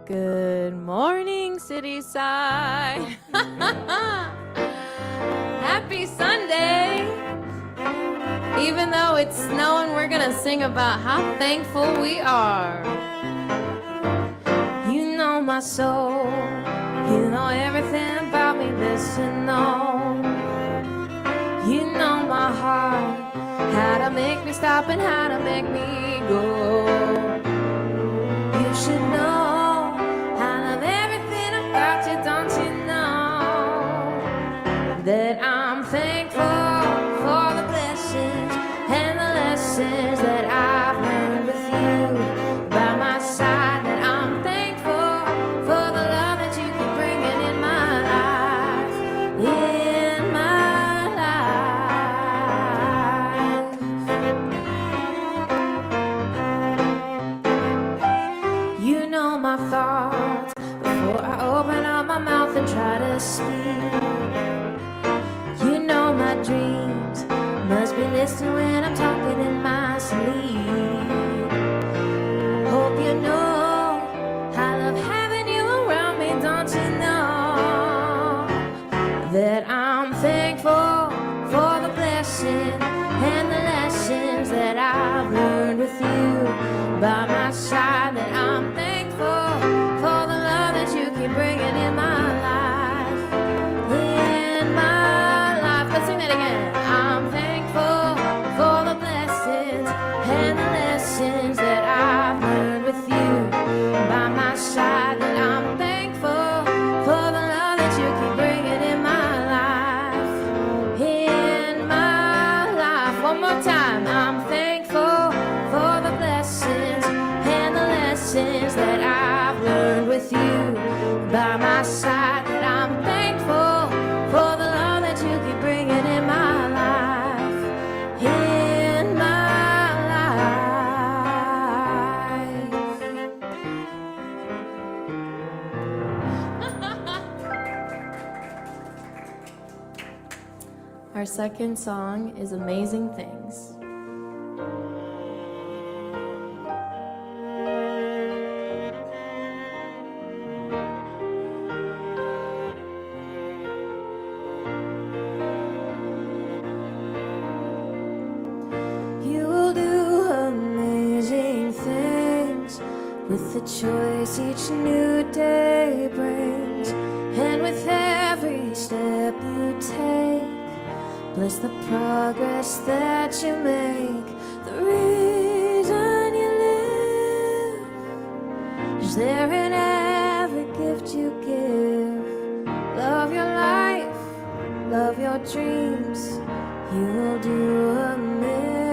Good morning, Cityside. Happy Sunday. Even though it's snowing, we're going to sing about how thankful we are. You know my soul. You know everything about me, this to know. You know my heart. How to make me stop and how to make me go. You should know. That I'm thankful for the blessings and the lessons that I've learned with you by my side. That I'm thankful for the love that you keep bringing in my life, in my life. You know my thoughts before I open up my mouth and try to speak. My dreams must be listening when I'm talking in my sleep. Hope you know I love having you around me. Don't you know that I'm thankful for the blessing and the lessons that I've learned with you by my side. That I'm thankful for the love that you keep bringing in my life. Let's sing that again. I'm thankful for the blessings and the lessons that I've learned with you by my side. That I'm thankful for the love that you keep bringing in my life, in my life. One more time. I'm thankful for the blessings and the lessons that I've learned with you by my side. That I'm thankful for the love that you keep bringing in my life, in my life. Our second song is Amazing Things. With the choice each new day brings, and with every step you take, bless the progress that you make. The reason you live is there in every gift you give. Love your life, love your dreams. You will do amazing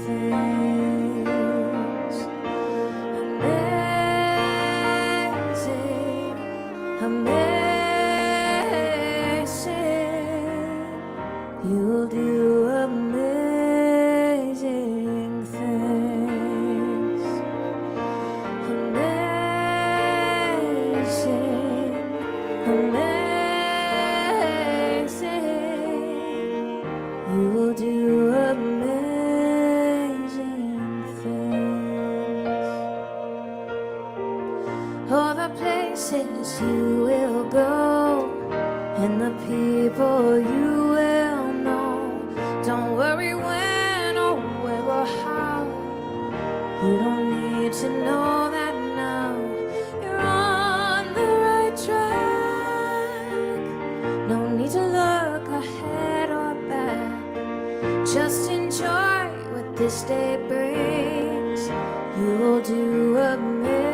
things. Amazing, you'll do amazing things. Amazing, amazing, you will do amazing things. All the places you will go and the people you will know. Don't worry when or where or how. You don't need to know that now. You're on the right track. No need to look ahead or back. Just enjoy what this day brings. You will do amazing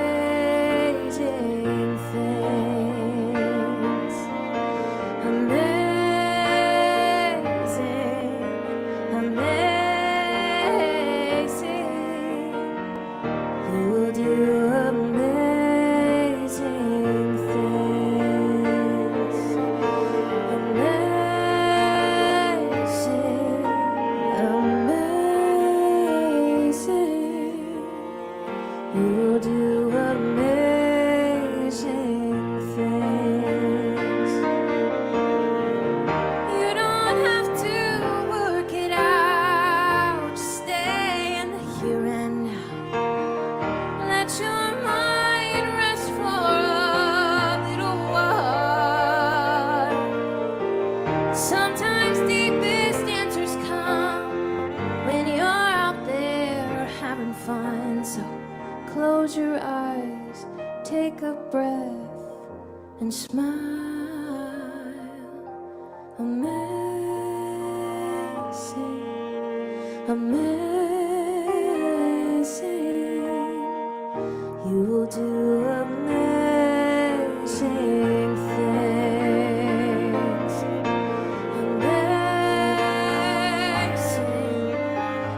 things. Amazing, amazing, you will do amazing things. Amazing, amazing, you will do amazing. You will do amazing things. Amazing,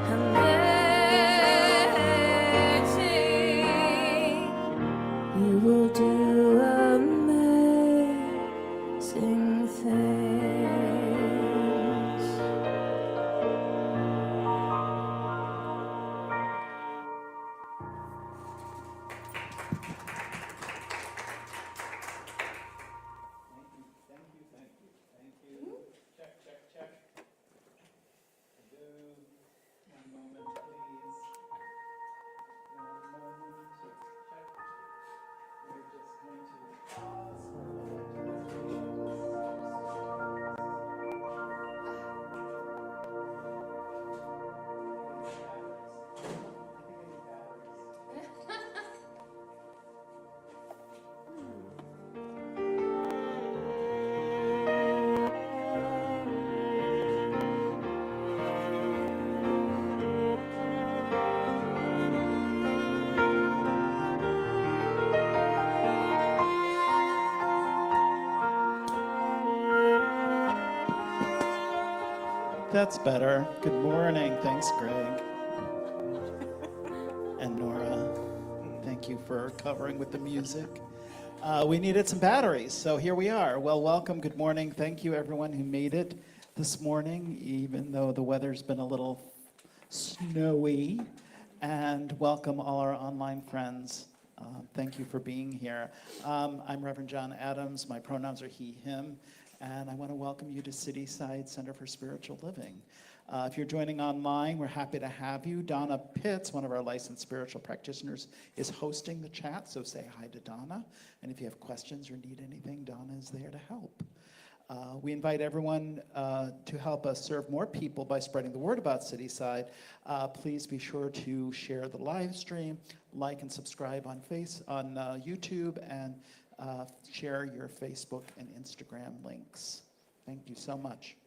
amazing. You will do amazing things. Thank you. Check, check, check. Hello. One moment, please. One moment. Check. We're just going to pause for a That's better. Good morning. Thanks, Greg. And Nora, thank you for covering with the music. We needed some batteries, so here we are. Well, welcome. Good morning. Thank you, everyone who made it this morning, even though the weather's been a little snowy. And welcome all our online friends. Thank you for being here. I'm Reverend John Adams. My pronouns are he, him. And I want to welcome you to Cityside Center for Spiritual Living. If you're joining online, we're happy to have you. Donna Pitts, one of our licensed spiritual practitioners, is hosting the chat, so say hi to Donna. And if you have questions or need anything, Donna is there to help. We invite everyone to help us serve more people by spreading the word about Cityside. Please be sure to share the live stream, like and subscribe on YouTube, and share your Facebook and Instagram links. Thank you so much.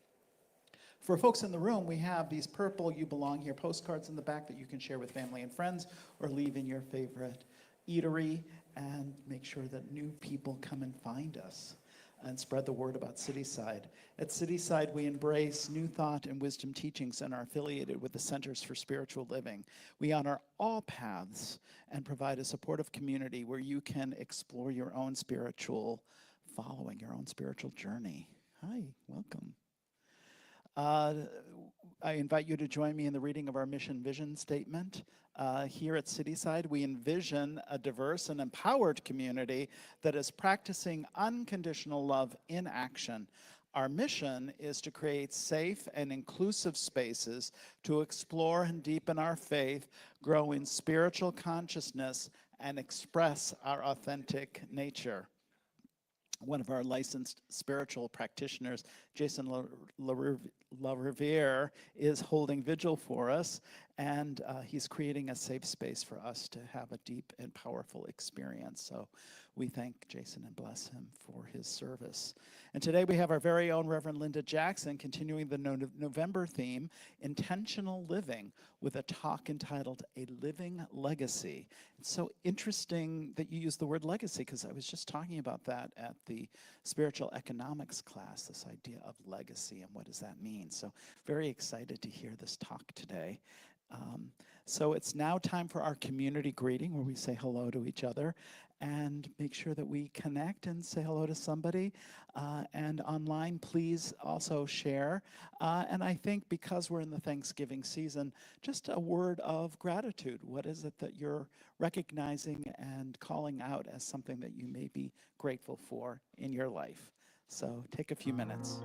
For folks in the room, we have these purple You Belong Here postcards in the back that you can share with family and friends or leave in your favorite eatery, and make sure that new people come and find us and spread the word about Cityside. At Cityside, we embrace new thought and wisdom teachings and are affiliated with the Centers for Spiritual Living. We honor all paths and provide a supportive community where you can explore your own spiritual following, your own spiritual journey. Hi, welcome. I invite you to join me in the reading of our mission vision statement. Here at Cityside, we envision a diverse and empowered community that is practicing unconditional love in action. Our mission is to create safe and inclusive spaces to explore and deepen our faith, grow in spiritual consciousness, and express our authentic nature. One of our licensed spiritual practitioners, Jason LaRiviere, is holding vigil for us, and he's creating a safe space for us to have a deep and powerful experience. So we thank Jason and bless him for his service. And today we have our very own Reverend Linda Jackson continuing the November theme, Intentional Living, with a talk entitled A Living Legacy. It's so interesting that you use the word legacy, because I was just talking about that at the spiritual economics class, this idea of legacy and what does that mean. So very excited to hear this talk today. So it's now time for our community greeting, where we say hello to each other and make sure that we connect and say hello to somebody. And online, please also share. And I think because we're in the Thanksgiving season, just a word of gratitude. What is it that you're recognizing and calling out as something that you may be grateful for in your life? So take a few minutes.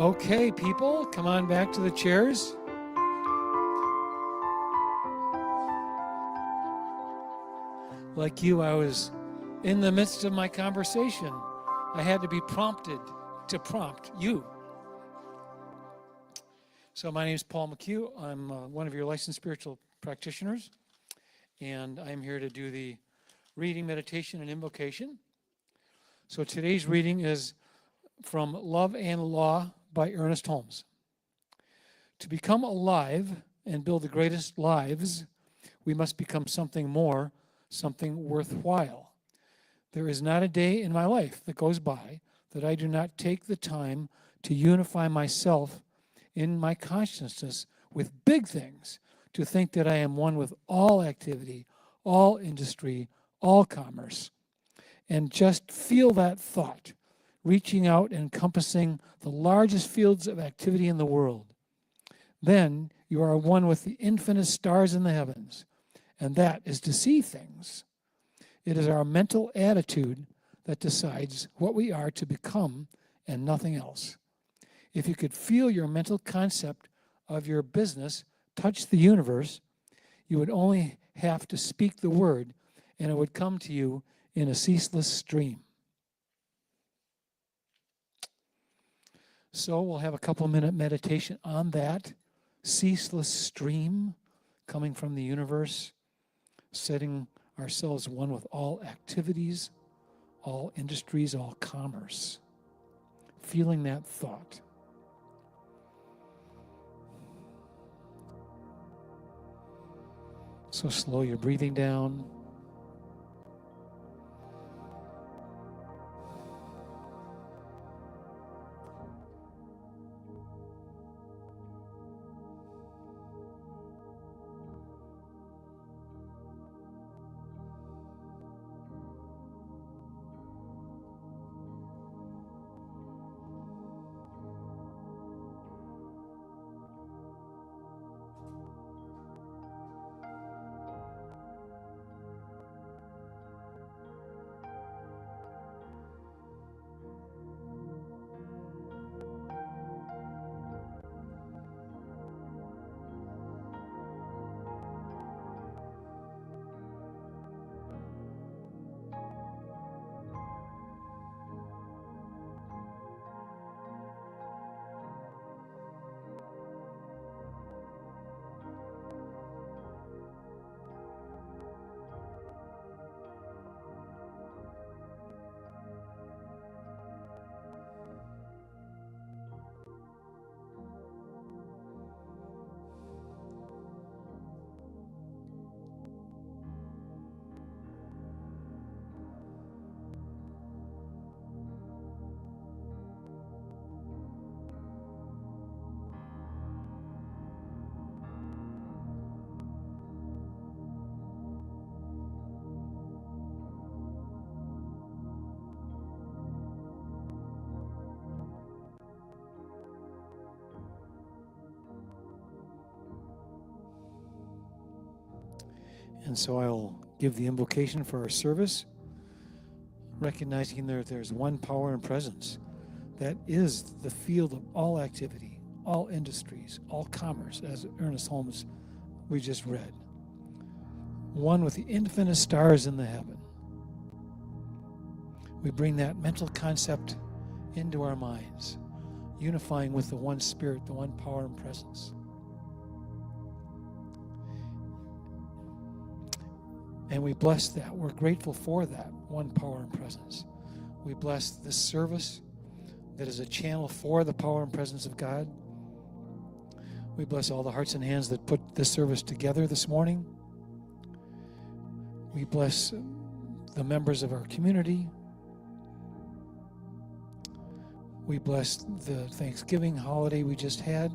Okay, people, come on back to the chairs. Like you, I was in the midst of my conversation. I had to be prompted to prompt you. So my name is Paul McHugh. I'm one of your licensed spiritual practitioners, and I'm here to do the reading, meditation, and invocation. So today's reading is from Love and Law by Ernest Holmes. To become alive and build the greatest lives, we must become something more, something worthwhile. There is not a day in my life that goes by that I do not take the time to unify myself in my consciousness with big things, to think that I am one with all activity, all industry, all commerce. And just feel that thought, reaching out and encompassing the largest fields of activity in the world. Then you are one with the infinite stars in the heavens, and that is to see things. It is our mental attitude that decides what we are to become and nothing else. If you could feel your mental concept of your business touch the universe, you would only have to speak the word, and it would come to you in a ceaseless stream. So we'll have a couple-minute meditation on that ceaseless stream coming from the universe, setting ourselves one with all activities, all industries, all commerce. Feeling that thought. So slow your breathing down. And so I'll give the invocation for our service, recognizing that there's one power and presence that is the field of all activity, all industries, all commerce, as Ernest Holmes we just read. One with the infinite stars in the heaven. We bring that mental concept into our minds, unifying with the one spirit, the one power and presence. And we bless that. We're grateful for that one power and presence. We bless this service that is a channel for the power and presence of God. We bless all the hearts and hands that put this service together this morning. We bless the members of our community. We bless the Thanksgiving holiday we just had,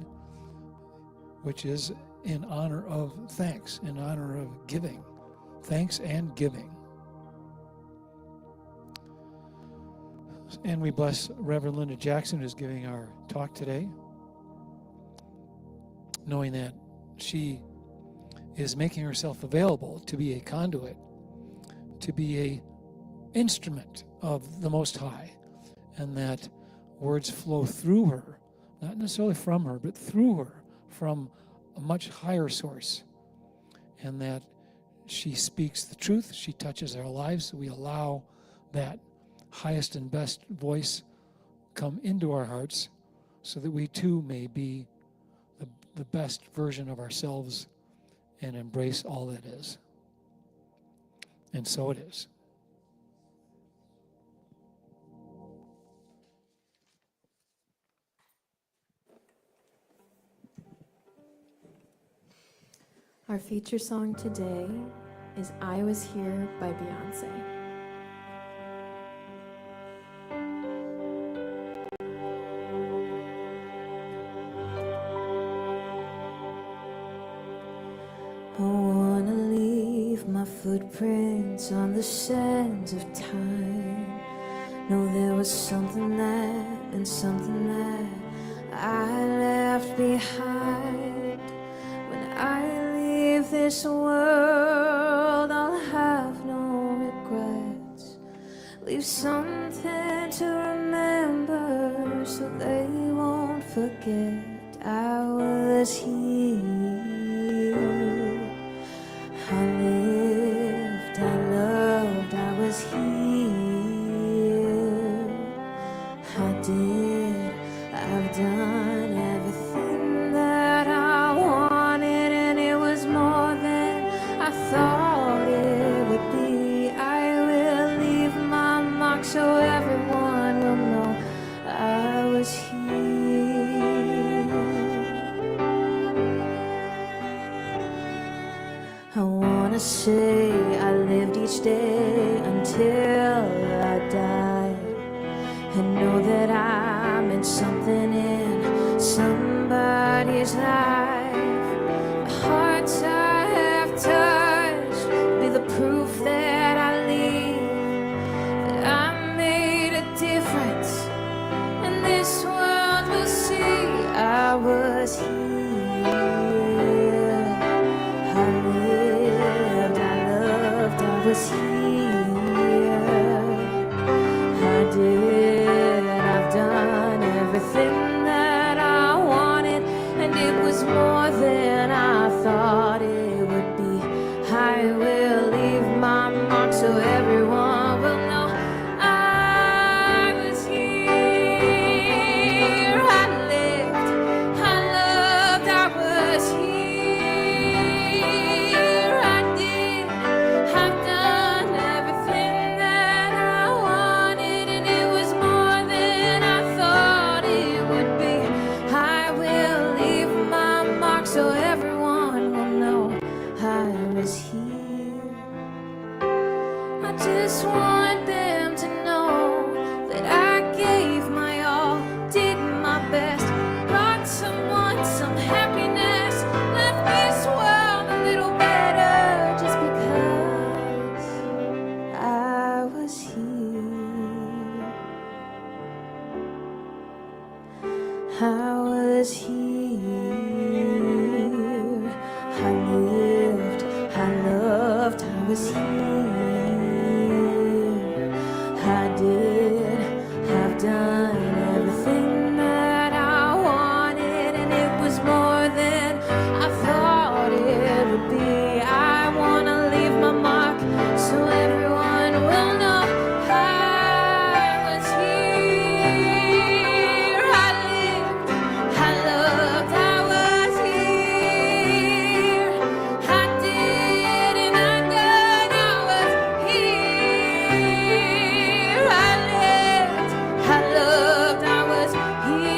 which is in honor of thanks, in honor of giving. Thanks and giving. And we bless Reverend Linda Jackson, who's giving our talk today, knowing that she is making herself available to be a conduit, to be a instrument of the Most High, and that words flow through her not necessarily from her, but through her, from a much higher source. And that she speaks the truth, she touches our lives, so we allow that highest and best voice come into our hearts so that we too may be the best version of ourselves and embrace all that is. And so it is. Our feature song today is I Was Here by Beyonce. I wanna leave my footprints on the sands of time. Know there was something there and something that I left behind. When I leave this world, I'll have no regrets. Leave something to remember so they won't forget I was here. I lived, I loved, I was here. I did, I've done everything that I wanted, and it was more than I thought it would be. I will leave my mark so everyone will know I was here. I wanna say I lived each day until I died, and know that I meant something in somebody's life. The hearts I have touched be the proof that I leave, that I made a difference, and this world will see I was here. I lived, I loved, I was here. I did, I've done everything that I wanted, and it was more than I thought it would be. I will leave my mark so everyone will know I was here. I lived, I loved, I was here. I did, I've done everything that I wanted, and it was more than I thought it would be. I will leave my mark so everyone will know I was here. I just want them to know that I gave my all, did my best, brought someone some happiness, left this world a little better just because I was here. I was here. I lived, I loved, I was here. I did, I've done everything that I wanted, and it was more than I thought it would be. I wanna leave my mark so everyone will know I was here. I lived, I loved, I was here. I did, and I done, I was here. I lived, I loved, I was here.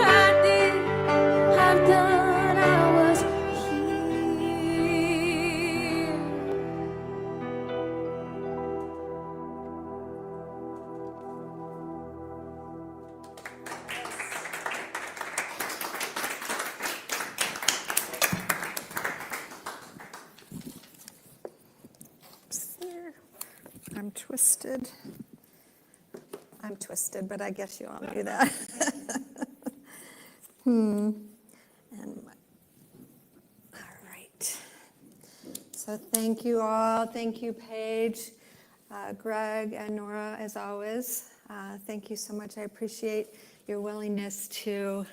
I did, I've done, I was here. There. I'm twisted. I'm twisted, but I guess you all knew that. And all right. So thank you all. Thank you, Paige, Greg, and Nora, as always. Thank you so much. I appreciate your willingness to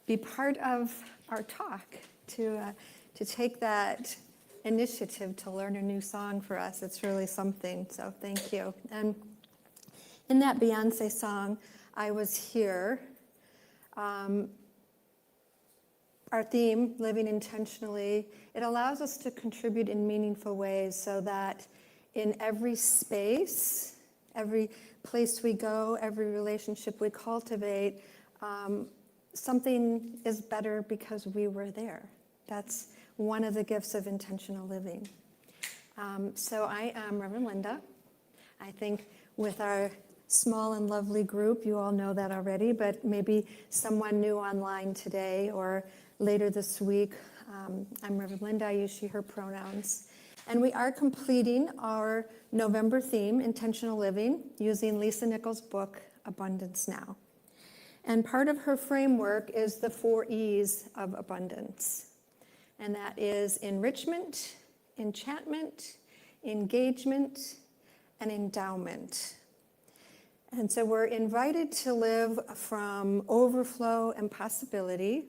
be part of our talk, to take that initiative to learn a new song for us. It's really something, so thank you. And in that Beyonce song, I Was Here, our theme, Living Intentionally, it allows us to contribute in meaningful ways so that in every space, every place we go, every relationship we cultivate, something is better because we were there. That's one of the gifts of intentional living. So I am Reverend Linda. I think with our small and lovely group, you all know that already, but maybe someone new online today or later this week. I'm Reverend Linda. I use she, her pronouns. And we are completing our November theme, Intentional Living, using Lisa Nichols' book, Abundance Now. And part of her framework is the 4 E's of abundance. And that is enrichment, enchantment, engagement, and endowment. And so we're invited to live from overflow and possibility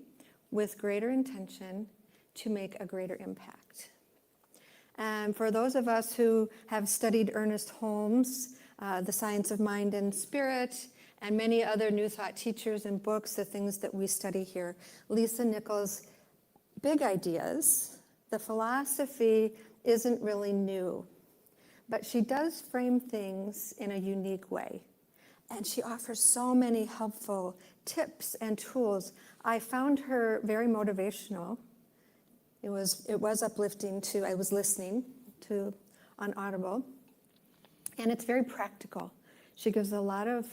with greater intention to make a greater impact. And for those of us who have studied Ernest Holmes, The Science of Mind and Spirit, and many other New Thought teachers and books, the things that we study here, Lisa Nichols' big ideas, the philosophy isn't really new, but she does frame things in a unique way. And she offers so many helpful tips and tools. I found her very motivational. It was uplifting too. I was listening to on Audible, and it's very practical. She gives a lot of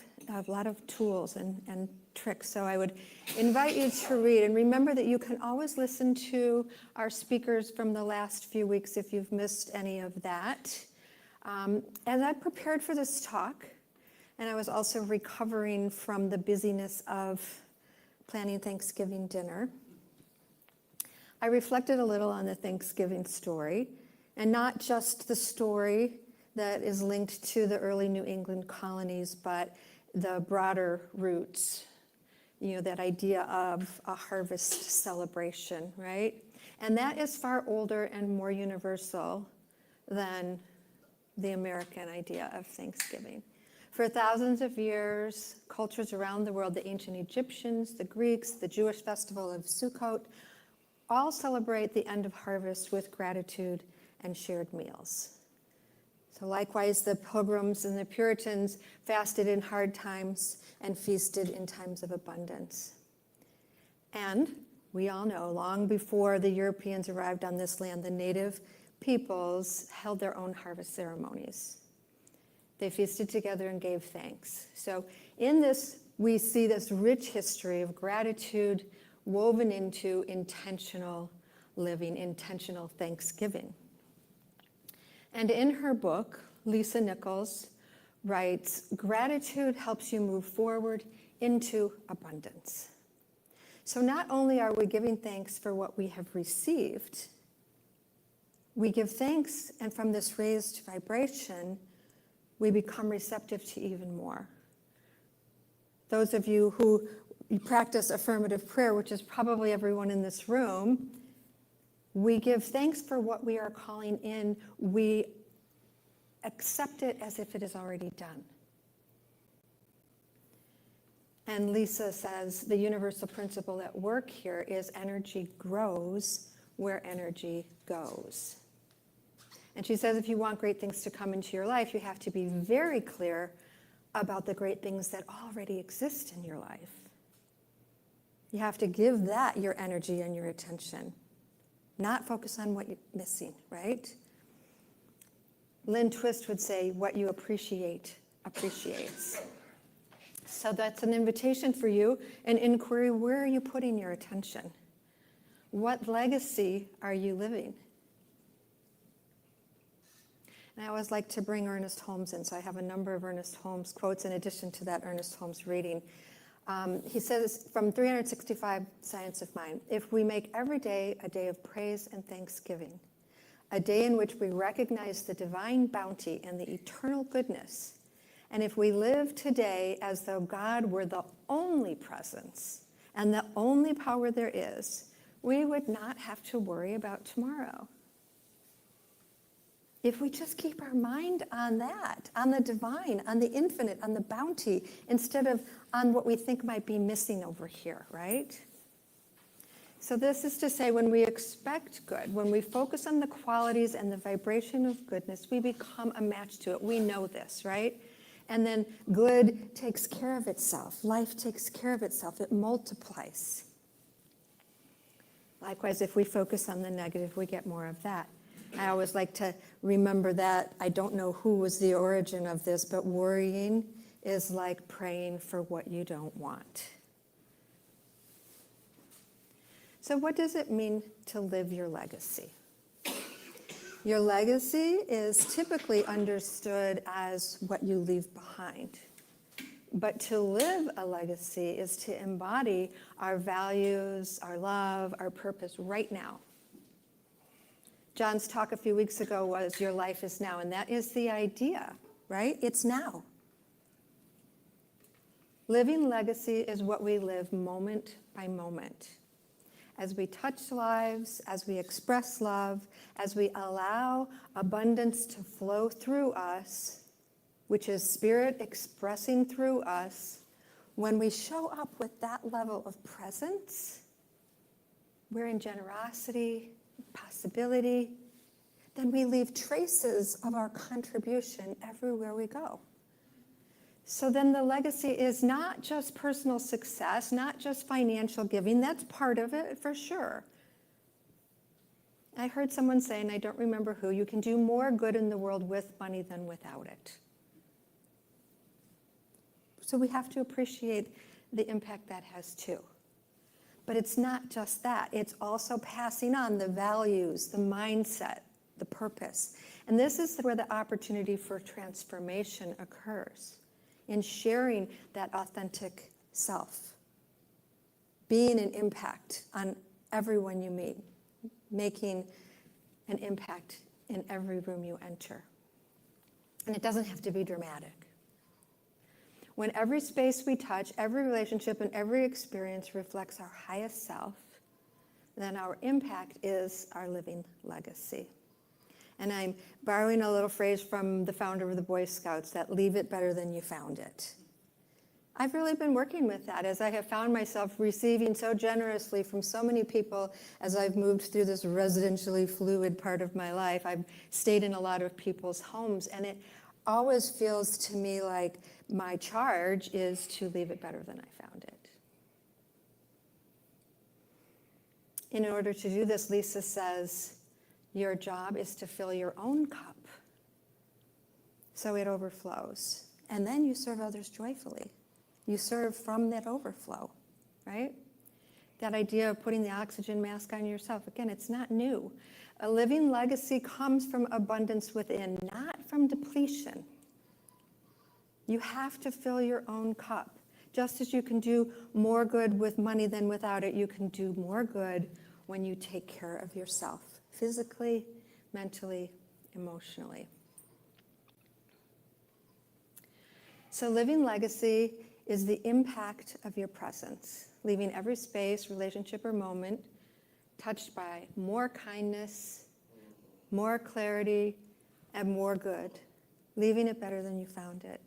tools and tricks. So I would invite you to read, and remember that you can always listen to our speakers from the last few weeks if you've missed any of that. As I prepared for this talk, and I was also recovering from the busyness of planning Thanksgiving dinner, I reflected a little on the Thanksgiving story, and not just the story that is linked to the early New England colonies, but the broader roots, that idea of a harvest celebration, right? And that is far older and more universal than the American idea of Thanksgiving. For thousands of years, cultures around the world, the ancient Egyptians, the Greeks, the Jewish festival of Sukkot, all celebrate the end of harvest with gratitude and shared meals. So likewise, the Pilgrims and the Puritans fasted in hard times and feasted in times of abundance. And we all know, long before the Europeans arrived on this land, the native peoples held their own harvest ceremonies. They feasted together and gave thanks. So in this, we see this rich history of gratitude woven into intentional living, intentional thanksgiving. And in her book, Lisa Nichols writes, gratitude helps you move forward into abundance. So not only are we giving thanks for what we have received, we give thanks, and from this raised vibration, we become receptive to even more. Those of you who practice affirmative prayer, which is probably everyone in this room, we give thanks for what we are calling in. We accept it as if it is already done. And Lisa says the universal principle at work here is energy grows where energy goes. And she says if you want great things to come into your life, you have to be very clear about the great things that already exist in your life. You have to give that your energy and your attention, not focus on what you're missing, right? Lynn Twist would say, what you appreciate appreciates. So that's an invitation for you, an inquiry, where are you putting your attention? What legacy are you living? And I always like to bring Ernest Holmes in, so I have a number of Ernest Holmes quotes in addition to that Ernest Holmes reading. He says from 365 Science of Mind, if we make every day a day of praise and thanksgiving, a day in which we recognize the divine bounty and the eternal goodness, And if we live today as though God were the only presence and the only power there is, we would not have to worry about tomorrow. If we just keep our mind on that, on the divine, on the infinite, on the bounty, instead of on what we think might be missing over here, right? So this is to say, when we expect good, when we focus on the qualities and the vibration of goodness, we become a match to it. We know this, right? And then good takes care of itself. Life takes care of itself. It multiplies. Likewise, if we focus on the negative, we get more of that. I always like to remember that. I don't know who was the origin of this, but worrying is like praying for what you don't want. So what does it mean to live your legacy? Your legacy is typically understood as what you leave behind. But to live a legacy is to embody our values, our love, our purpose right now. John's talk a few weeks ago was your life is now, and that is the idea, right? It's now. Living legacy is what we live moment by moment. As we touch lives, as we express love, as we allow abundance to flow through us, which is spirit expressing through us, when we show up with that level of presence, we're in generosity, possibility, then we leave traces of our contribution everywhere we go. So then the legacy is not just personal success, not just financial giving. That's part of it for sure. I heard someone say, and I don't remember who, you can do more good in the world with money than without it. So we have to appreciate the impact that has too. But it's not just that. It's also passing on the values, the mindset, the purpose. And this is where the opportunity for transformation occurs, in sharing that authentic self, being an impact on everyone you meet, making an impact in every room you enter. And it doesn't have to be dramatic. When every space we touch, every relationship, and every experience reflects our highest self, then our impact is our living legacy. And I'm borrowing a little phrase from the founder of the Boy Scouts, that leave it better than you found it. I've really been working with that as I have found myself receiving so generously from so many people as I've moved through this residentially fluid part of my life. I've stayed in a lot of people's homes, and it always feels to me like my charge is to leave it better than I found it. In order to do this, Lisa says, your job is to fill your own cup so it overflows. And then you serve others joyfully. You serve from that overflow, right? That idea of putting the oxygen mask on yourself, again, it's not new. A living legacy comes from abundance within, not from depletion. You have to fill your own cup. Just as you can do more good with money than without it, you can do more good when you take care of yourself, physically, mentally, emotionally. So living legacy is the impact of your presence, leaving every space, relationship, or moment touched by more kindness, more clarity, and more good, leaving it better than you found it.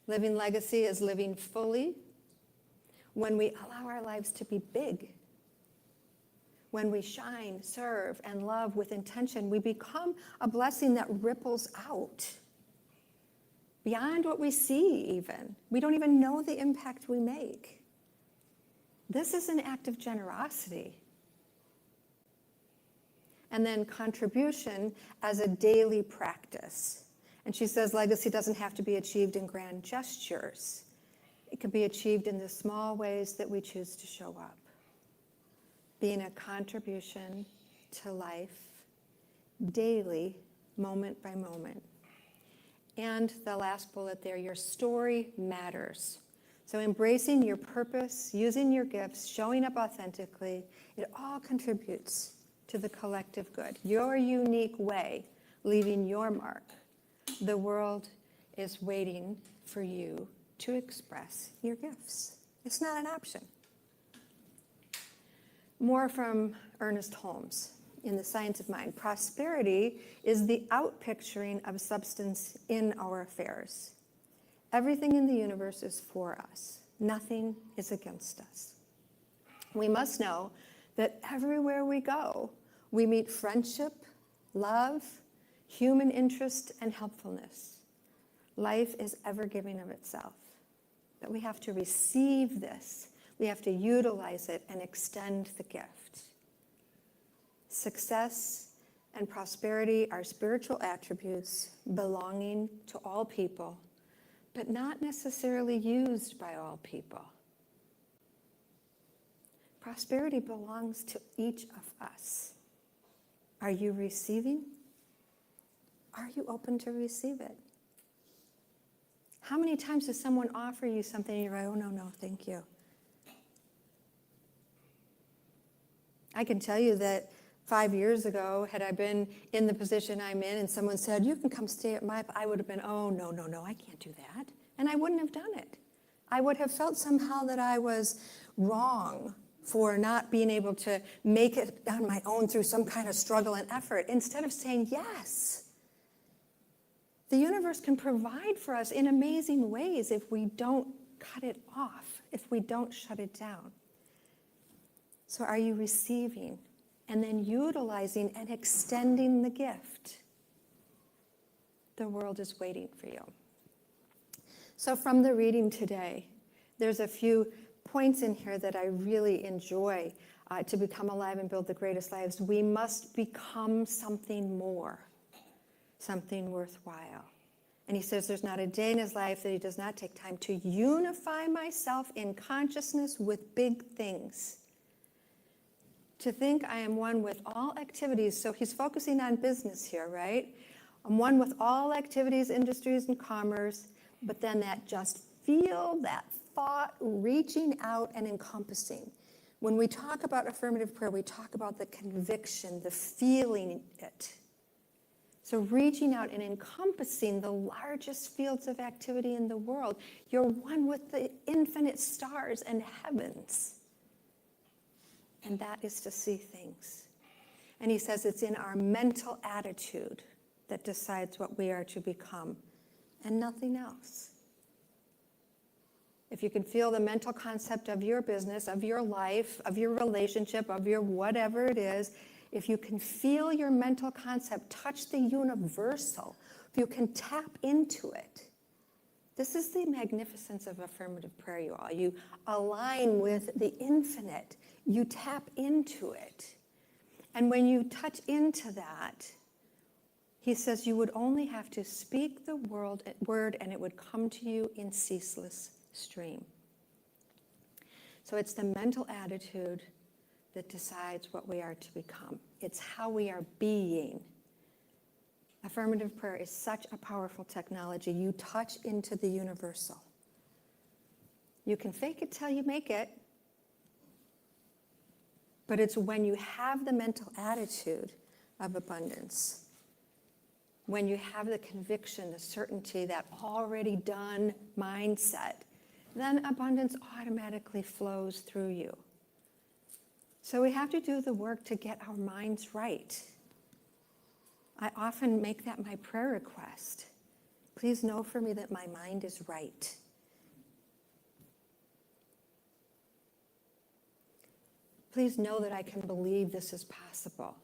Living legacy is living fully when we allow our lives to be big. When we shine, serve, and love with intention, we become a blessing that ripples out beyond what we see even. We don't even know the impact we make. This is an act of generosity. And then contribution as a daily practice. And she says legacy doesn't have to be achieved in grand gestures. It can be achieved in the small ways that we choose to show up. Being a contribution to life daily, moment by moment. And the last bullet there, your story matters. So embracing your purpose, using your gifts, showing up authentically, it all contributes to the collective good. Your unique way, leaving your mark. The world is waiting for you to express your gifts. It's not an option. More from Ernest Holmes in The Science of Mind. Prosperity is the outpicturing of substance in our affairs. Everything in the universe is for us. Nothing is against us. We must know that everywhere we go, we meet friendship, love, human interest, and helpfulness. Life is ever giving of itself. But we have to receive this. We have to utilize it and extend the gift. Success and prosperity are spiritual attributes belonging to all people, but not necessarily used by all people. Prosperity belongs to each of us. Are you receiving? Are you open to receive it? How many times does someone offer you something and you're like, oh, no, thank you? I can tell you that 5 years ago, had I been in the position I'm in and someone said, you can come stay at my, I would have been, oh, no, I can't do that. And I wouldn't have done it. I would have felt somehow that I was wrong for not being able to make it on my own through some kind of struggle and effort, instead of saying yes. The universe can provide for us in amazing ways if we don't cut it off, if we don't shut it down. So are you receiving and then utilizing and extending the gift? The world is waiting for you. So from the reading today, there's a few points in here that I really enjoy. To become alive and build the greatest lives, we must become something more, something worthwhile. And he says there's not a day in his life that he does not take time to unify myself in consciousness with big things. To think I am one with all activities. So he's focusing on business here, right? I'm one with all activities, industries, and commerce. But then that just feel, that thought, reaching out and encompassing. When we talk about affirmative prayer, we talk about the conviction, the feeling it. So reaching out and encompassing the largest fields of activity in the world. You're one with the infinite stars and heavens. And that is to see things. And he says it's in our mental attitude that decides what we are to become, and nothing else. If you can feel the mental concept of your business, of your life, of your relationship, of your whatever it is, if you can feel your mental concept touch the universal, if you can tap into it, this is the magnificence of affirmative prayer, you all. You align with the infinite. You tap into it. And when you touch into that, he says you would only have to speak the word and it would come to you in ceaseless stream. So it's the mental attitude that decides what we are to become. It's how we are being. Affirmative prayer is such a powerful technology. You touch into the universal. You can fake it till you make it. But it's when you have the mental attitude of abundance, when you have the conviction, the certainty, that already done mindset, then abundance automatically flows through you. So we have to do the work to get our minds right. I often make that my prayer request. Please know for me that my mind is right. Please know that I can believe this is possible.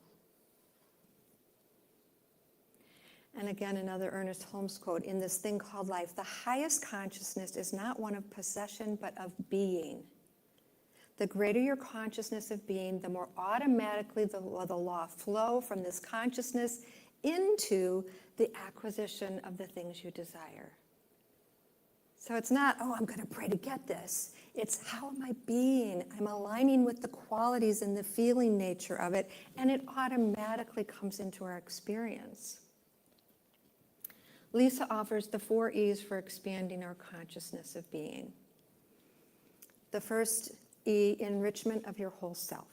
And again, another Ernest Holmes quote, in this thing called life, the highest consciousness is not one of possession, but of being. The greater your consciousness of being, the more automatically the law flow from this consciousness into the acquisition of the things you desire. So it's not, oh, I'm going to pray to get this. It's how am I being? I'm aligning with the qualities and the feeling nature of it, and it automatically comes into our experience. Lisa offers the 4 E's for expanding our consciousness of being. The first E, enrichment of your whole self.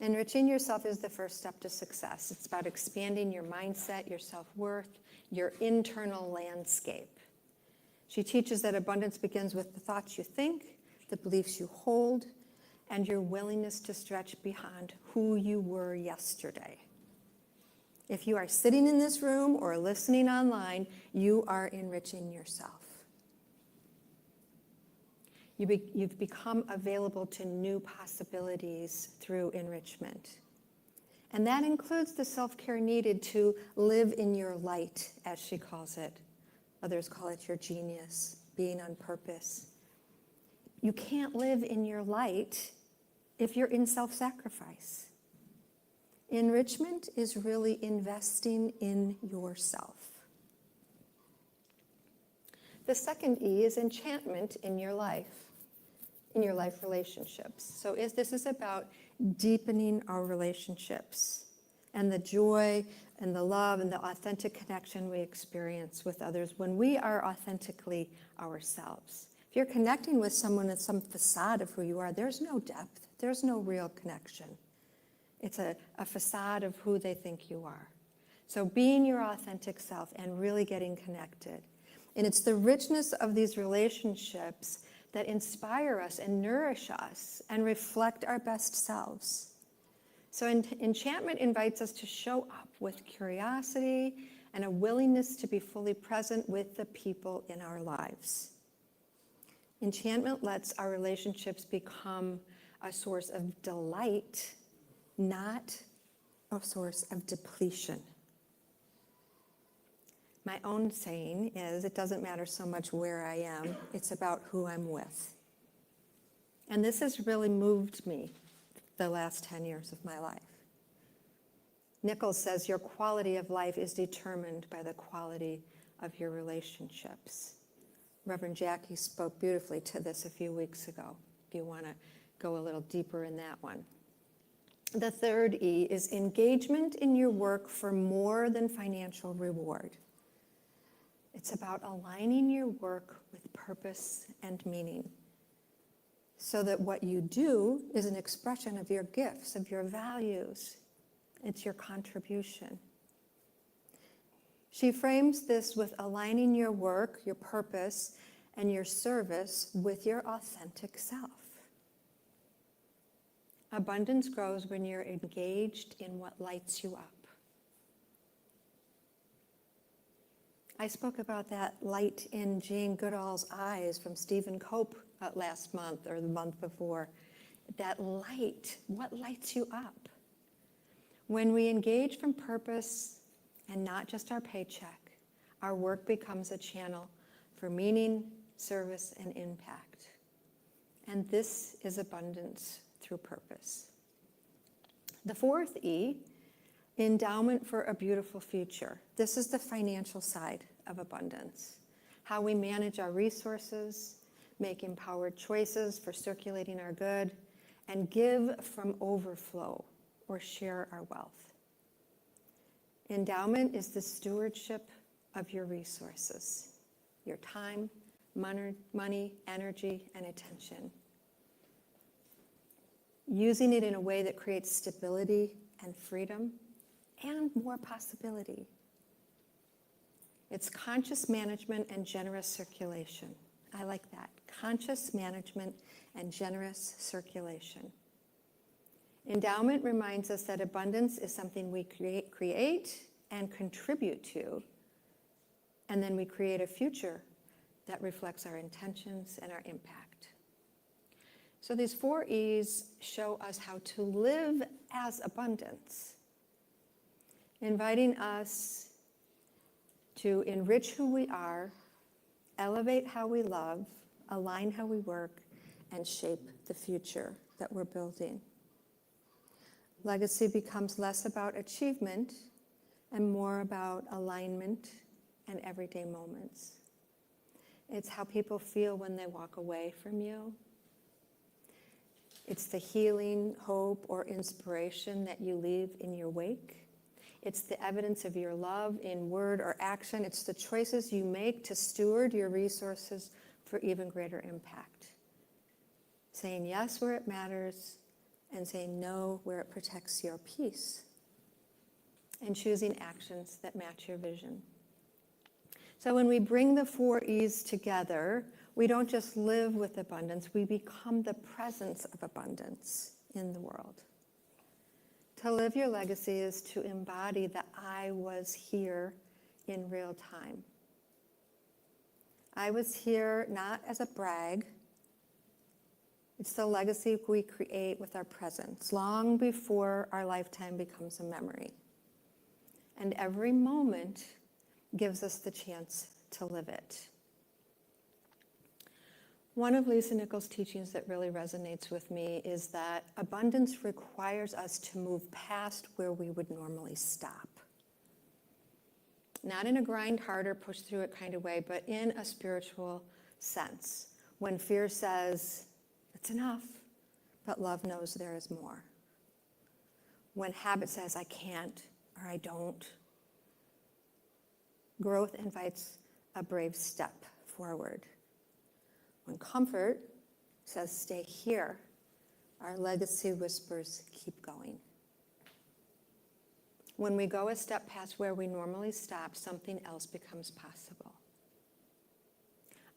Enriching yourself is the first step to success. It's about expanding your mindset, your self-worth, your internal landscape. She teaches that abundance begins with the thoughts you think, the beliefs you hold, and your willingness to stretch beyond who you were yesterday. If you are sitting in this room or listening online, you are enriching yourself. You've become available to new possibilities through enrichment. And that includes the self-care needed to live in your light, as she calls it. Others call it your genius, being on purpose. You can't live in your light if you're in self-sacrifice. Enrichment is really investing in yourself. The second E is enchantment in your life relationships. So this is about deepening our relationships and the joy and the love and the authentic connection we experience with others when we are authentically ourselves. If you're connecting with someone with some facade of who you are, there's no depth, there's no real connection. It's a facade of who they think you are. So being your authentic self and really getting connected. And it's the richness of these relationships that inspire us and nourish us and reflect our best selves. So enchantment invites us to show up with curiosity and a willingness to be fully present with the people in our lives. Enchantment lets our relationships become a source of delight, not a source of depletion. My own saying is, it doesn't matter so much where I am, it's about who I'm with. And this has really moved me the last 10 years of my life. Nichols says your quality of life is determined by the quality of your relationships. Reverend Jackie spoke beautifully to this a few weeks ago, if you want to go a little deeper in that one. The third E is engagement in your work for more than financial reward. It's about aligning your work with purpose and meaning so that what you do is an expression of your gifts, of your values. It's your contribution. She frames this with aligning your work, your purpose, and your service with your authentic self. Abundance grows when you're engaged in what lights you up. I spoke about that light in Jane Goodall's eyes from Stephen Cope last month or the month before. That light, what lights you up? When we engage from purpose and not just our paycheck, our work becomes a channel for meaning, service, and impact. And this is abundance through purpose. The fourth E, endowment for a beautiful future. This is the financial side of abundance. How we manage our resources, make empowered choices for circulating our good, and give from overflow or share our wealth. Endowment is the stewardship of your resources, your time, money, energy, and attention. Using it in a way that creates stability and freedom and more possibility. It's conscious management and generous circulation. I like that. Conscious management and generous circulation. Endowment reminds us that abundance is something we create and contribute to, and then we create a future that reflects our intentions and our impact. So these 4 E's show us how to live as abundance, inviting us to enrich who we are, elevate how we love, align how we work, and shape the future that we're building. Legacy becomes less about achievement and more about alignment and everyday moments. It's how people feel when they walk away from you. It's the healing, hope, or inspiration that you leave in your wake. It's the evidence of your love in word or action. It's the choices you make to steward your resources for even greater impact. Saying yes where it matters and saying no where it protects your peace, and choosing actions that match your vision. So when we bring the 4 E's together, we don't just live with abundance, we become the presence of abundance in the world. To live your legacy is to embody the I was here in real time. I was here not as a brag. It's the legacy we create with our presence, long before our lifetime becomes a memory. And every moment gives us the chance to live it. One of Lisa Nichols' teachings that really resonates with me is that abundance requires us to move past where we would normally stop. Not in a grind harder, push through it kind of way, but in a spiritual sense. When fear says, it's enough, but love knows there is more. When habit says, I can't or I don't. Growth invites a brave step forward. When comfort says, stay here, our legacy whispers, keep going. When we go a step past where we normally stop, something else becomes possible.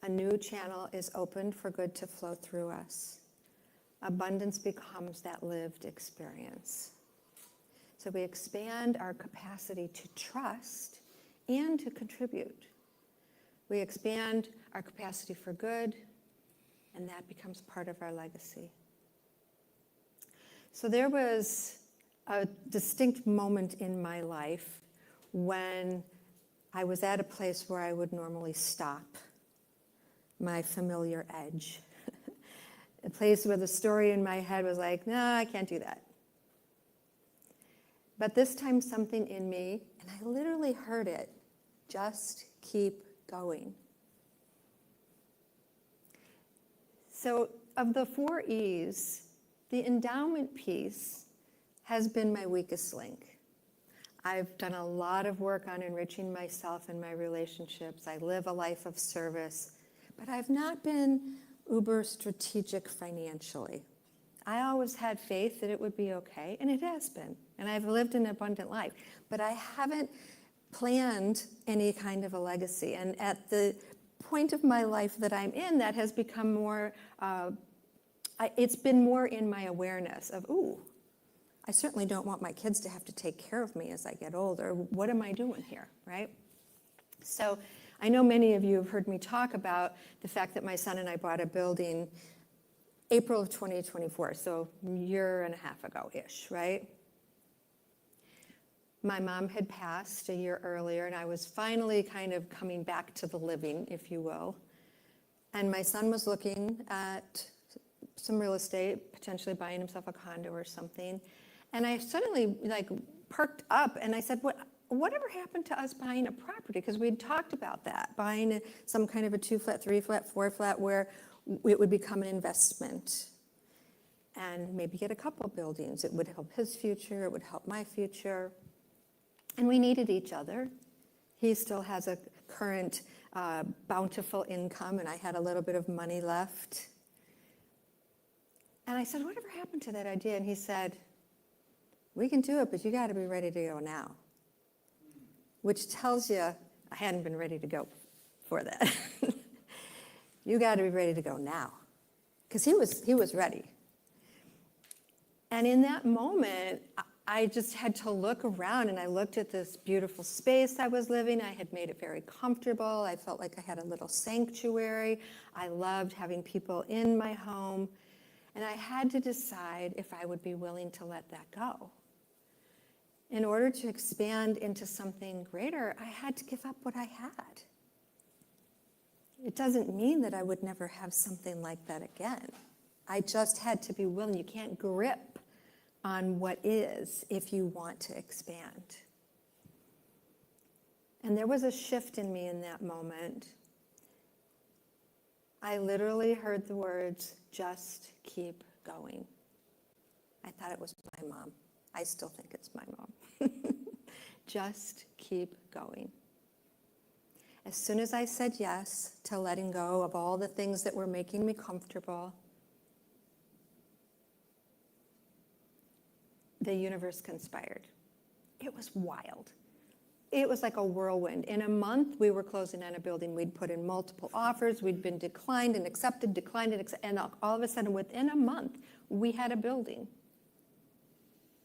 A new channel is opened for good to flow through us. Abundance becomes that lived experience. So we expand our capacity to trust and to contribute. We expand our capacity for good, and that becomes part of our legacy. So there was a distinct moment in my life when I was at a place where I would normally stop, my familiar edge. A place where the story in my head was like, no, I can't do that. But this time something in me, and I literally heard it, just keep going. So of the 4 E's, the endowment piece has been my weakest link. I've done a lot of work on enriching myself and my relationships. I live a life of service, but I've not been uber strategic financially. I always had faith that it would be okay, and it has been, and I've lived an abundant life, but I haven't planned any kind of a legacy. And at the point of my life that I'm in, that has become more, it's been more in my awareness of, ooh, I certainly don't want my kids to have to take care of me as I get older. What am I doing here, right? So I know many of you have heard me talk about the fact that my son and I bought a building April of 2024, so a year and a half ago-ish, right? My mom had passed a year earlier, and I was finally kind of coming back to the living, if you will. And my son was looking at some real estate, potentially buying himself a condo or something. And I suddenly perked up and I said, whatever happened to us buying a property? Because we'd talked about that, buying some kind of a 2-flat, 3-flat, 4-flat where it would become an investment and maybe get a couple buildings. It would help his future, it would help my future. And we needed each other. He still has a current bountiful income, and I had a little bit of money left. And I said, whatever happened to that idea? And he said, we can do it, but you got to be ready to go now. Which tells you I hadn't been ready to go for that. You got to be ready to go now. Because he was ready. And in that moment, I just had to look around, and I looked at this beautiful space I was living. I had made it very comfortable. I felt like I had a little sanctuary. I loved having people in my home. And I had to decide if I would be willing to let that go. In order to expand into something greater, I had to give up what I had. It doesn't mean that I would never have something like that again. I just had to be willing. You can't grip on what is if you want to expand. And there was a shift in me in that moment. I literally heard the words, just keep going. I thought it was my mom. I still think it's my mom. Just keep going. As soon as I said yes to letting go of all the things that were making me comfortable, the universe conspired. It was wild. It was like a whirlwind. In a month, we were closing on a building. We'd put in multiple offers. We'd been declined and accepted, and all of a sudden, within a month, we had a building.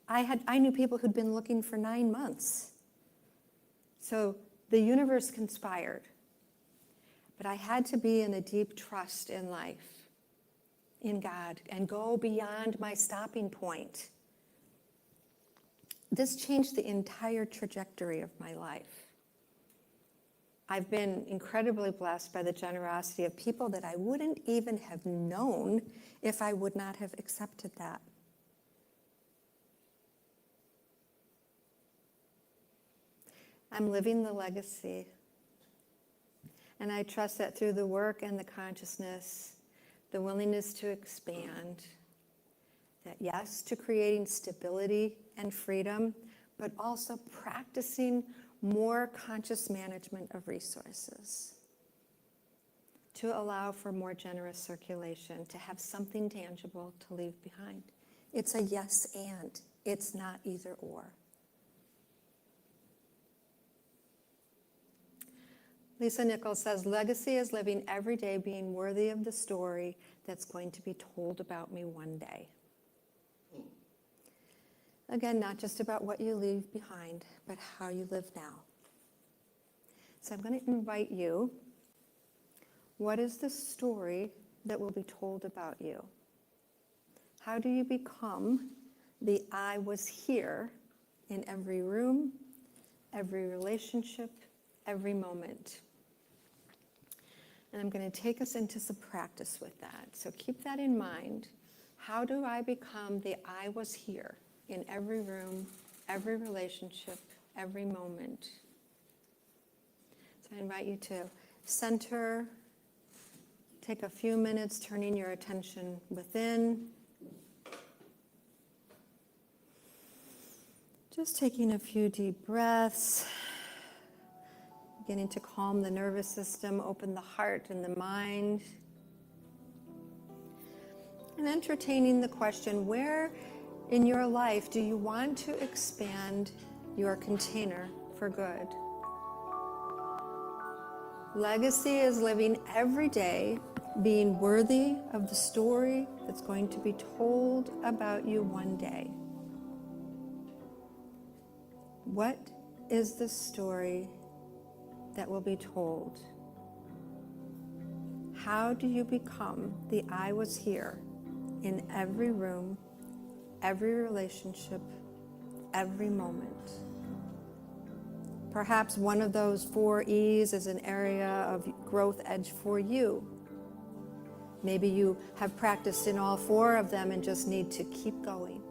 I knew people who'd been looking for 9 months. So the universe conspired. But I had to be in a deep trust in life, in God, and go beyond my stopping point. This changed the entire trajectory of my life. I've been incredibly blessed by the generosity of people that I wouldn't even have known if I would not have accepted that. I'm living the legacy. And I trust that through the work and the consciousness, the willingness to expand, that yes, to creating stability and freedom, but also practicing more conscious management of resources to allow for more generous circulation, to have something tangible to leave behind. It's a yes and, it's not either or. Lisa Nichols says, legacy is living every day being worthy of the story that's going to be told about me one day. Again, not just about what you leave behind, but how you live now. So I'm going to invite you. What is the story that will be told about you? How do you become the I was here in every room, every relationship, every moment? And I'm going to take us into some practice with that. So keep that in mind. How do I become the I was here in every room, every relationship, every moment? So I invite you to center, take a few minutes turning your attention within. Just taking a few deep breaths. Beginning to calm the nervous system, open the heart and the mind. And entertaining the question, where in your life do you want to expand your container for good? Legacy is living every day, being worthy of the story that's going to be told about you one day. What is the story that will be told? How do you become the I was here in every room, every relationship, every moment? Perhaps one of those 4 E's is an area of growth edge for you. Maybe you have practiced in all 4 of them and just need to keep going.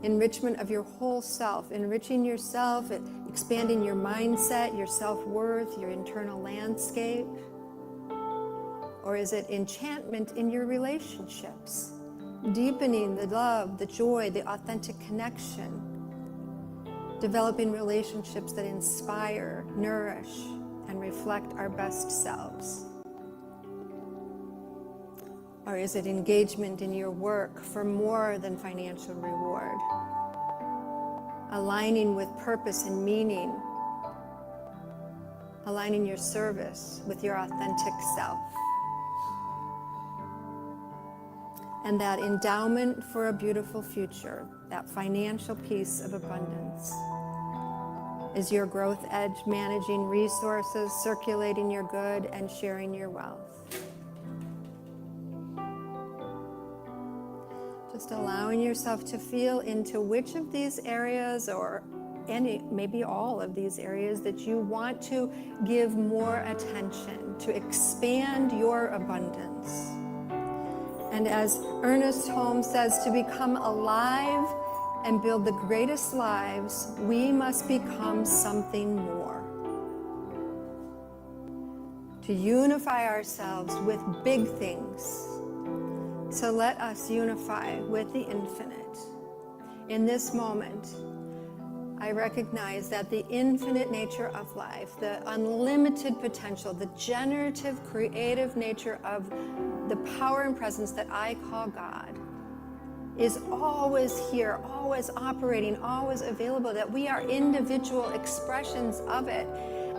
Enrichment of your whole self, enriching yourself, expanding your mindset, your self-worth, your internal landscape? Or is it enchantment in your relationships, deepening the love, the joy, the authentic connection, developing relationships that inspire, nourish, and reflect our best selves? Or is it engagement in your work for more than financial reward? Aligning with purpose and meaning. Aligning your service with your authentic self. And that endowment for a beautiful future, that financial piece of abundance. Is your growth edge managing resources, circulating your good, and sharing your wealth? Just allowing yourself to feel into which of these areas, or any, maybe all of these areas, that you want to give more attention, to expand your abundance. And as Ernest Holmes says, to become alive and build the greatest lives, we must become something more. To unify ourselves with big things. So let us unify with the infinite. In this moment, I recognize that the infinite nature of life, the unlimited potential, the generative, creative nature of the power and presence that I call God, is always here, always operating, always available, that we are individual expressions of it.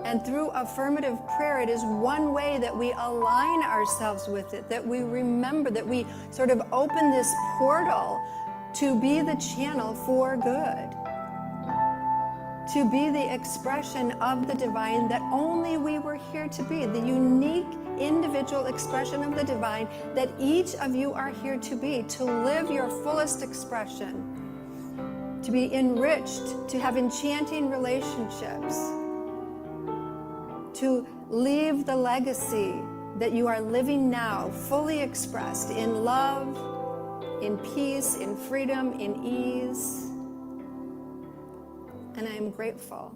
And through affirmative prayer, it is one way that we align ourselves with it, that we remember, that we sort of open this portal to be the channel for good, to be the expression of the divine that only we were here to be, the unique individual expression of the divine that each of you are here to be, to live your fullest expression, to be enriched, to have enchanting relationships, to leave the legacy that you are living now, fully expressed in love, in peace, in freedom, in ease. And I am grateful.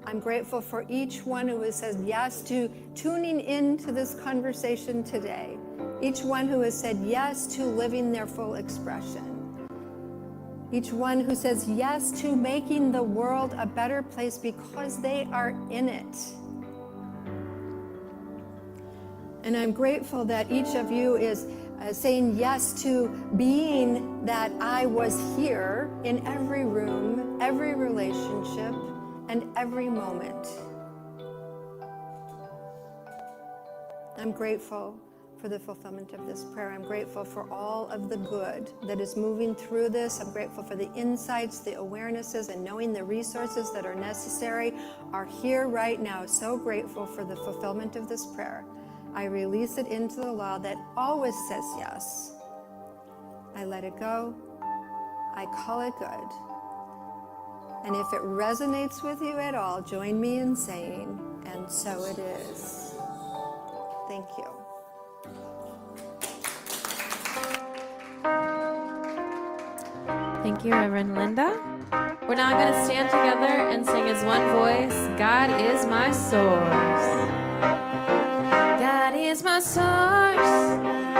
I'm grateful for each one who has said yes to tuning into this conversation today. Each one who has said yes to living their full expression. Each one who says yes to making the world a better place because they are in it. And I'm grateful that each of you is saying yes to being that I was here in every room, every relationship, and every moment. I'm grateful for the fulfillment of this prayer. I'm grateful for all of the good that is moving through this. I'm grateful for the insights, the awarenesses, and knowing the resources that are necessary are here right now. So grateful for the fulfillment of this prayer. I release it into the law that always says yes. I let it go. I call it good. And if it resonates with you at all, join me in saying, and so it is. Thank you. Thank you, Reverend Linda. We're now going to stand together and sing as one voice, God is my source. God is my source.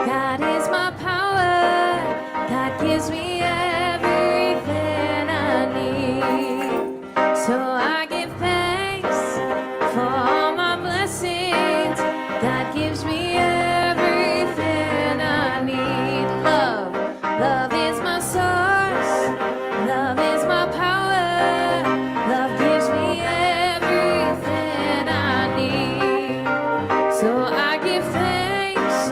God is my power. God gives me everything I need. So I give thanks for all my blessings. God gives me everything I need. Love is my source. Love is my power. Love gives me everything I need. So I give thanks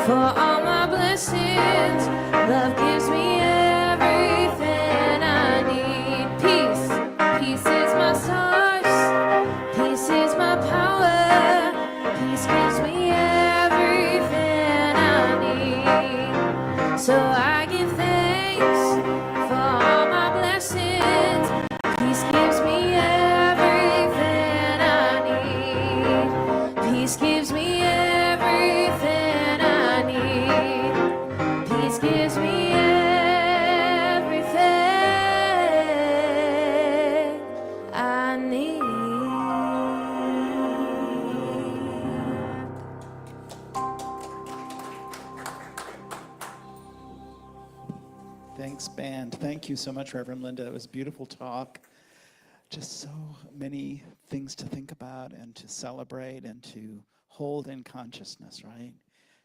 for all my blessings. Love gives me everything I need. Peace is my source. Peace is my power. Peace gives me everything I need. So I give thanks for all my blessings. Peace gives me everything I need. Peace gives me everything I need. Peace gives me everything I need. Thanks, band. Thank you so much, Reverend Linda. It was a beautiful talk. Just so many things to think about and to celebrate and to hold in consciousness, right?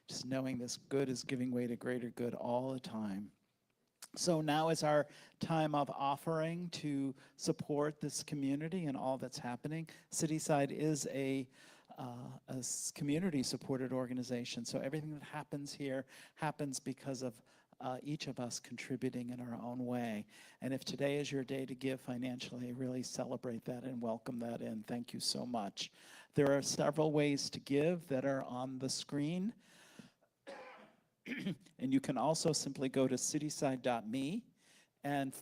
Just knowing this good is giving way to greater good all the time. So now is our time of offering to support this community and all that's happening. Cityside is a community-supported organization, so everything that happens here happens because of each of us contributing in our own way. And if today is your day to give financially, really celebrate that and welcome that in. Thank you so much. There are several ways to give that are on the screen. And you can also simply go to cityside.me and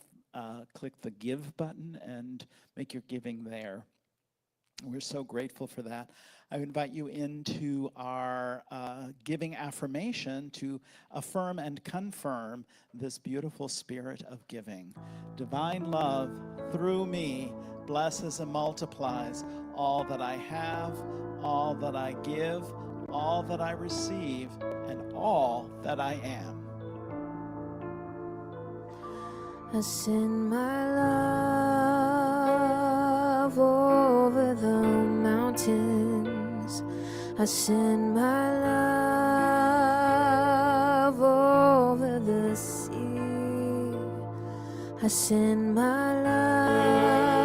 click the Give button and make your giving there. We're so grateful for that. I invite you into our giving affirmation to affirm and confirm this beautiful spirit of giving. Divine love through me blesses and multiplies all that I have, all that I give, all that I receive, and all that I am. I send my love over the mountains. I send my love over the sea. I send my love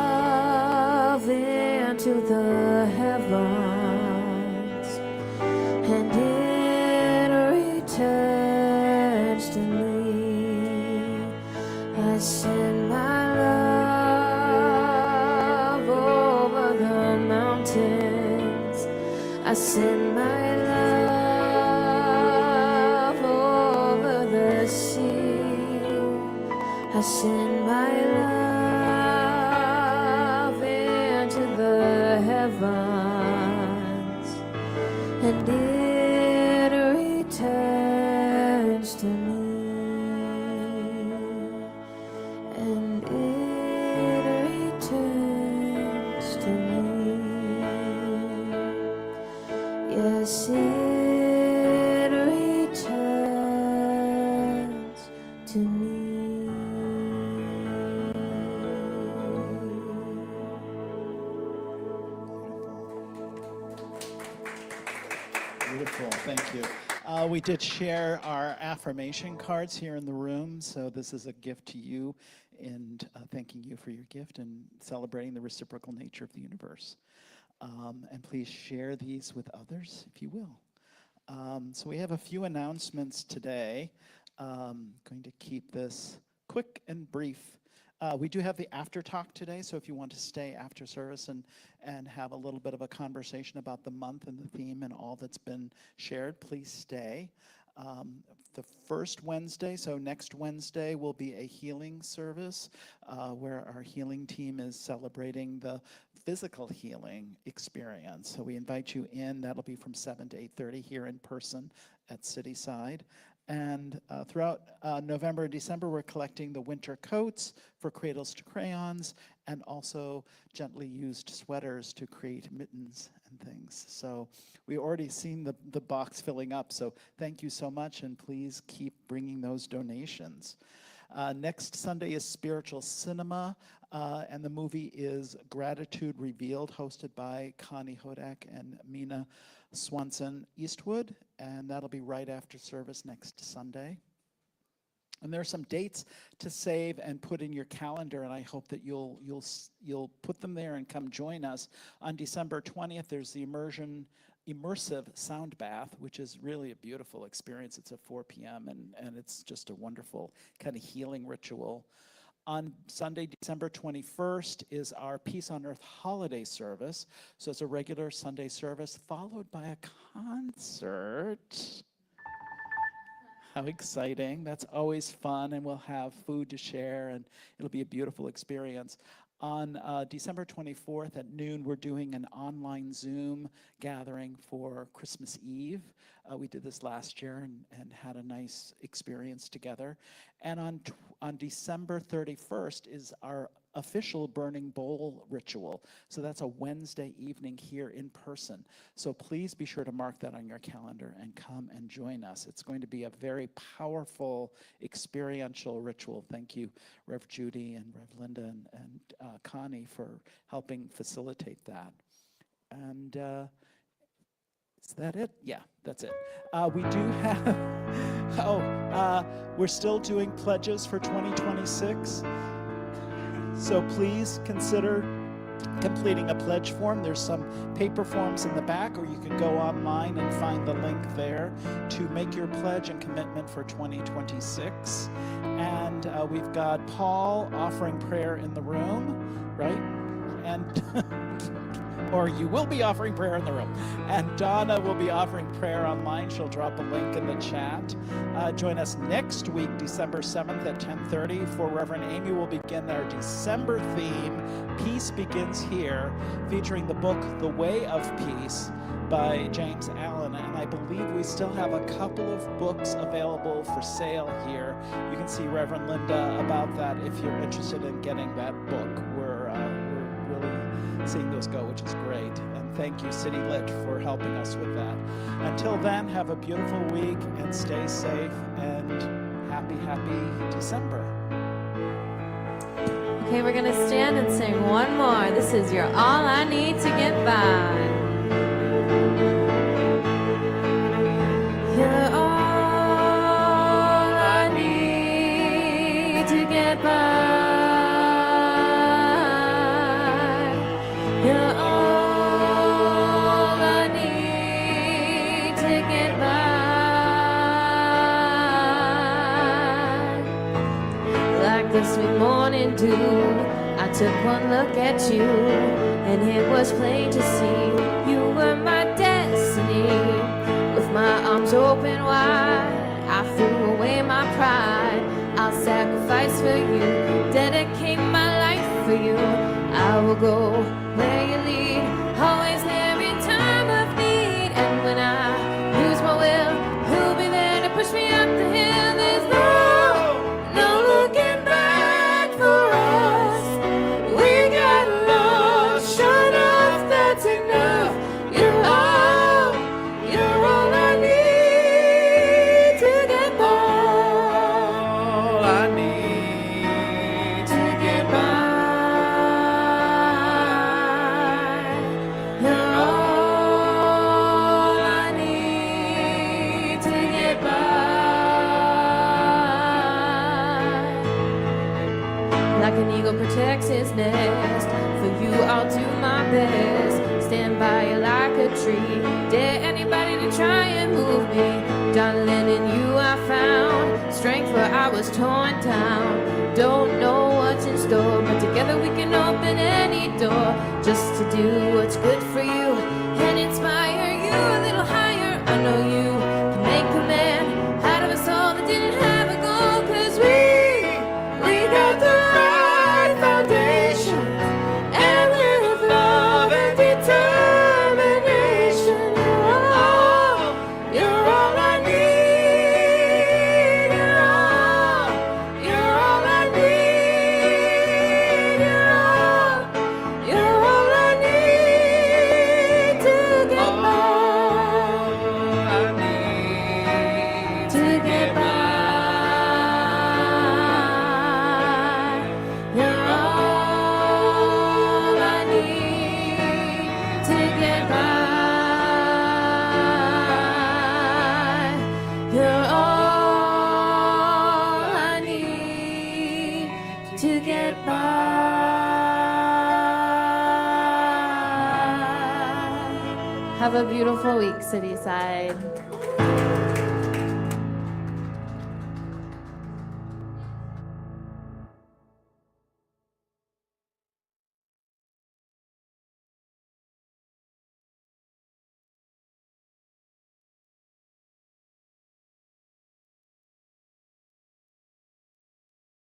into the heavens, and it returns to me. I send my love over the mountains. I send my love over the sea. I send my love into the heavens, and it returns to me. And it returns to me. Yes, it returns to me. Beautiful, thank you. We did share our affirmation cards here in the room, so this is a gift to you, and thanking you for your gift and celebrating the reciprocal nature of the universe. And please share these with others, if you will. So we have a few announcements today. Going to keep this quick and brief. We do have the after talk today, so if you want to stay after service and have a little bit of a conversation about the month and the theme and all that's been shared, please stay. The first Wednesday, so next Wednesday, will be a healing service where our healing team is celebrating the physical healing experience. So we invite you in. That'll be from 7 to 8:30 here in person at Cityside. And throughout November and December, we're collecting the winter coats for Cradles to Crayons, and also gently used sweaters to create mittens and things. So we already seen the box filling up, so thank you so much, and please keep bringing those donations. Next Sunday is Spiritual Cinema, and the movie is Gratitude Revealed, hosted by Connie Hodak and Mina Swanson Eastwood, and that'll be right after service next Sunday. And there are some dates to save and put in your calendar, and I hope that you'll put them there and come join us. On December 20th, there's the immersive sound bath, which is really a beautiful experience. It's at 4 p.m. and it's just a wonderful kind of healing ritual. On Sunday, December 21st, is our Peace on Earth holiday service. So it's a regular Sunday service followed by a concert. How exciting. That's always fun, and we'll have food to share, and it'll be a beautiful experience. On December 24th at noon, we're doing an online Zoom gathering for Christmas Eve. We did this last year and had a nice experience together. And on December 31st is our official burning bowl ritual. So that's a Wednesday evening here in person. So please be sure to mark that on your calendar and come and join us. It's going to be a very powerful experiential ritual. Thank you, Rev. Judy and Rev. Linda and Connie for helping facilitate that. And is that it? Yeah, that's it. We do have, we're still doing pledges for 2026. So please consider completing a pledge form. There's some paper forms in the back, or you can go online and find the link there to make your pledge and commitment for 2026. And we've got Paul offering prayer in the room, right? And or you will be offering prayer in the room. And Donna will be offering prayer online. She'll drop a link in the chat. Join us next week, December 7th at 10:30, for Reverend Amy will begin our December theme, Peace Begins Here, featuring the book, The Way of Peace, by James Allen. And I believe we still have a couple of books available for sale here. You can see Reverend Linda about that if you're interested in getting that book. We're really seeing those go, which is great. And thank you, City Lit, for helping us with that. Until then, have a beautiful week and stay safe, and happy December. Okay, we're going to stand and sing one more. This is You're All I Need to Get By. You're all I need to get by. undo. I took one look at you, and it was plain to see you were my destiny. With my arms open wide, I threw away my pride. I'll sacrifice for you, dedicate my life for you. I will go where you lead, always there in time of need. And when I lose my will, who'll be there to push me up the hill? There's no looking back for us. We got love, sure enough, that's enough. You're all I need to get by. All I need To get by. You're all I need to get by. Like an eagle protects his nest, for you I'll do my best. Stand by you like a tree, dare anybody to try and move me. Darling, in you I found strength where I was torn down. Don't know what's in store, but together we can open any door. Just to do what's good for you and inspire you a little higher. I know you can make a man out of us all that didn't have a goal. 'Cause we got the right foundation, and with love and determination, you're all I need. You're all I need. You're all I need to get by. To get by. You're all I need to get by. You're all I need to get by. Have a beautiful week, Cityside.